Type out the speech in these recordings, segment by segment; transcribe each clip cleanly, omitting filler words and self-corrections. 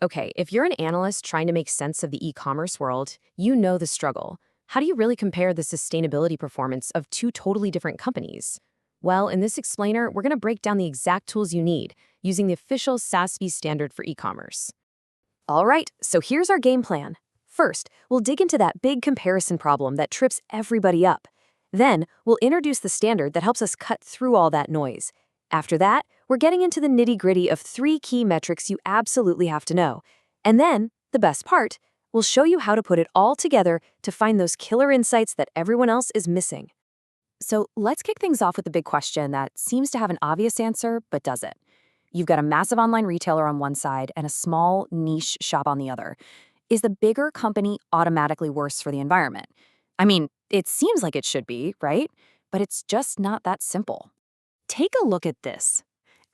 Okay, if you're an analyst trying to make sense of the e-commerce world, you know the struggle. How do you really compare the sustainability performance of two totally different companies? Well, in this explainer, we're going to break down the exact tools you need using the official SASB standard for e-commerce. All right, so here's our game plan. First, we'll dig into that big comparison problem that trips everybody up. Then, we'll introduce the standard that helps us cut through all that noise. After that, we're getting into the nitty-gritty of three key metrics you absolutely have to know. And then, the best part, we'll show you how to put it all together to find those killer insights that everyone else is missing. So let's kick things off with the big question that seems to have an obvious answer, but doesn't. You've got a massive online retailer on one side and a small niche shop on the other. Is the bigger company automatically worse for the environment? I mean, it seems like it should be, right? But it's just not that simple. Take a look at this.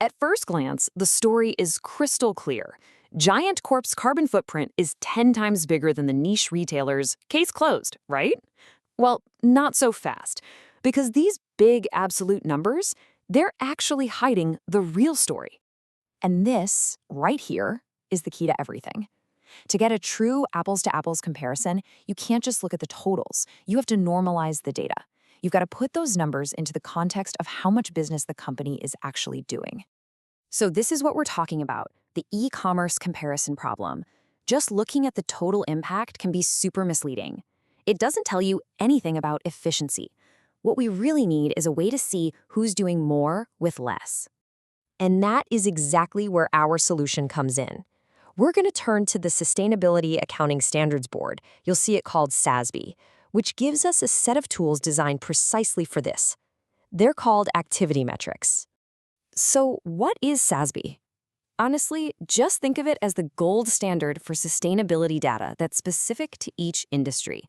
At first glance, the story is crystal clear. Giant Corp's carbon footprint is 10 times bigger than the niche retailer's. Case closed, right? Well, not so fast. Because these big absolute numbers, they're actually hiding the real story. And this, right here, is the key to everything. To get a true apples-to-apples comparison, you can't just look at the totals. You have to normalize the data. You've got to put those numbers into the context of how much business the company is actually doing. So this is what we're talking about, the e-commerce comparison problem. Just looking at the total impact can be super misleading. It doesn't tell you anything about efficiency. What we really need is a way to see who's doing more with less. And that is exactly where our solution comes in. We're going to turn to the Sustainability Accounting Standards Board. You'll see it called SASB, which gives us a set of tools designed precisely for this. They're called activity metrics. So what is SASB? Honestly, just think of it as the gold standard for sustainability data that's specific to each industry.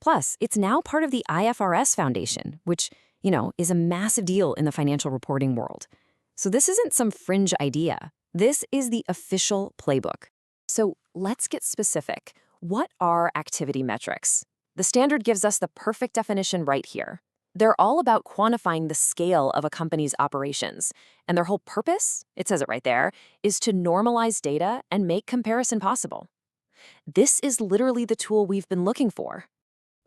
Plus, it's now part of the IFRS Foundation, which, is a massive deal in the financial reporting world. So this isn't some fringe idea. This is the official playbook. So let's get specific. What are activity metrics? The standard gives us the perfect definition right here. They're all about quantifying the scale of a company's operations. And their whole purpose, it says it right there, is to normalize data and make comparison possible. This is literally the tool we've been looking for.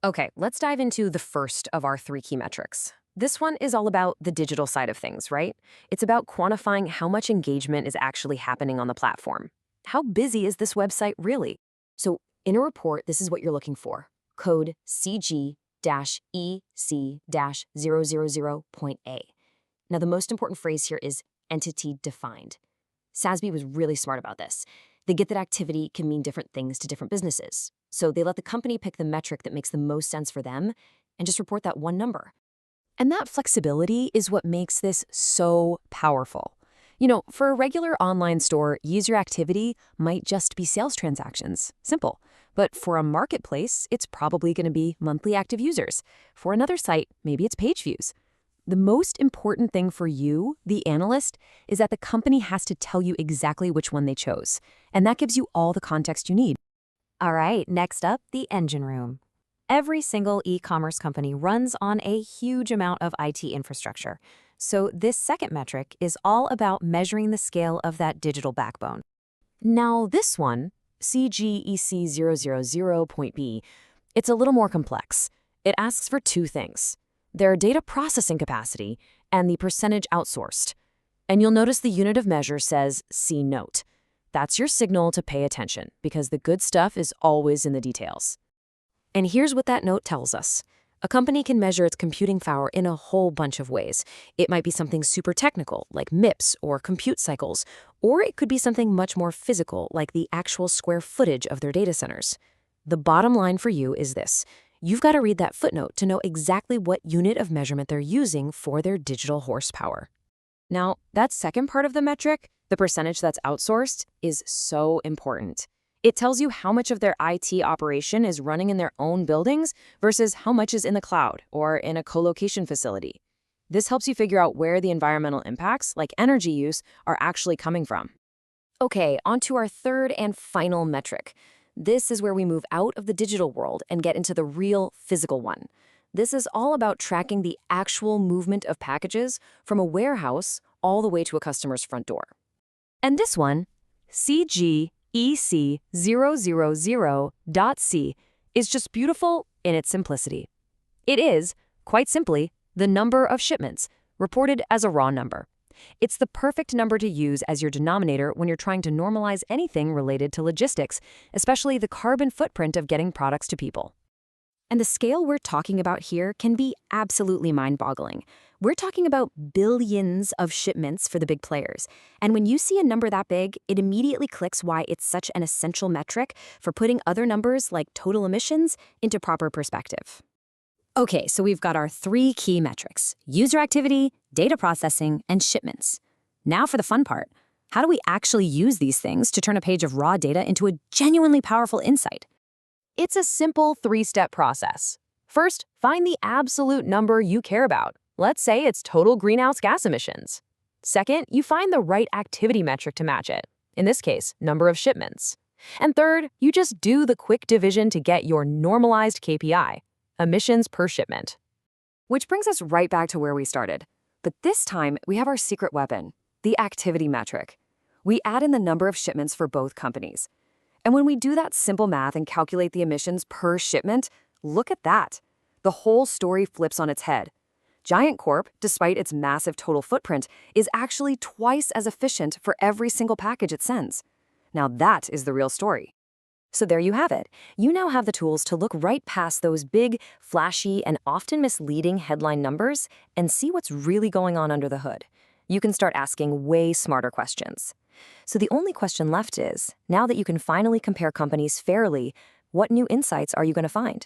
Okay, let's dive into the first of our three key metrics. This one is all about the digital side of things, right? It's about quantifying how much engagement is actually happening on the platform. How busy is this website really? So in a report, this is what you're looking for. Code CG-EC-000.A. Now, the most important phrase here is entity defined. SASB was really smart about this. They get that activity can mean different things to different businesses. So they let the company pick the metric that makes the most sense for them and just report that one number. And that flexibility is what makes this so powerful. For a regular online store, user activity might just be sales transactions. Simple. But for a marketplace, it's probably going to be monthly active users. For another site, maybe it's page views. The most important thing for you, the analyst, is that the company has to tell you exactly which one they chose. And that gives you all the context you need. All right, next up, the engine room. Every single e-commerce company runs on a huge amount of IT infrastructure. So this second metric is all about measuring the scale of that digital backbone. Now this one, CGEC000.B, it's a little more complex. It asks for two things: their data processing capacity and the percentage outsourced. And you'll notice the unit of measure says C note. That's your signal to pay attention, because the good stuff is always in the details. And here's what that note tells us. A company can measure its computing power in a whole bunch of ways. It might be something super technical, like MIPS or compute cycles, or it could be something much more physical, like the actual square footage of their data centers. The bottom line for you is this. You've got to read that footnote to know exactly what unit of measurement they're using for their digital horsepower. Now, that second part of the metric, the percentage that's outsourced, is so important. It tells you how much of their IT operation is running in their own buildings versus how much is in the cloud or in a co-location facility. This helps you figure out where the environmental impacts, like energy use, are actually coming from. Okay, on to our third and final metric. This is where we move out of the digital world and get into the real physical one. This is all about tracking the actual movement of packages from a warehouse all the way to a customer's front door. And this one, CG EC000.C is just beautiful in its simplicity. It is, quite simply, the number of shipments, reported as a raw number. It's the perfect number to use as your denominator when you're trying to normalize anything related to logistics, especially the carbon footprint of getting products to people. And the scale we're talking about here can be absolutely mind-boggling. We're talking about billions of shipments for the big players. And when you see a number that big, it immediately clicks why it's such an essential metric for putting other numbers like total emissions into proper perspective. Okay, so we've got our three key metrics: user activity, data processing, and shipments. Now for the fun part. How do we actually use these things to turn a page of raw data into a genuinely powerful insight? It's a simple three-step process. First, find the absolute number you care about. Let's say it's total greenhouse gas emissions. Second, you find the right activity metric to match it. In this case, number of shipments. And third, you just do the quick division to get your normalized KPI, emissions per shipment. Which brings us right back to where we started. But this time, we have our secret weapon, the activity metric. We add in the number of shipments for both companies. And when we do that simple math and calculate the emissions per shipment, look at that. The whole story flips on its head. Giant Corp, despite its massive total footprint, is actually twice as efficient for every single package it sends. Now that is the real story. So there you have it. You now have the tools to look right past those big, flashy, and often misleading headline numbers and see what's really going on under the hood. You can start asking way smarter questions. So the only question left is, now that you can finally compare companies fairly, what new insights are you going to find?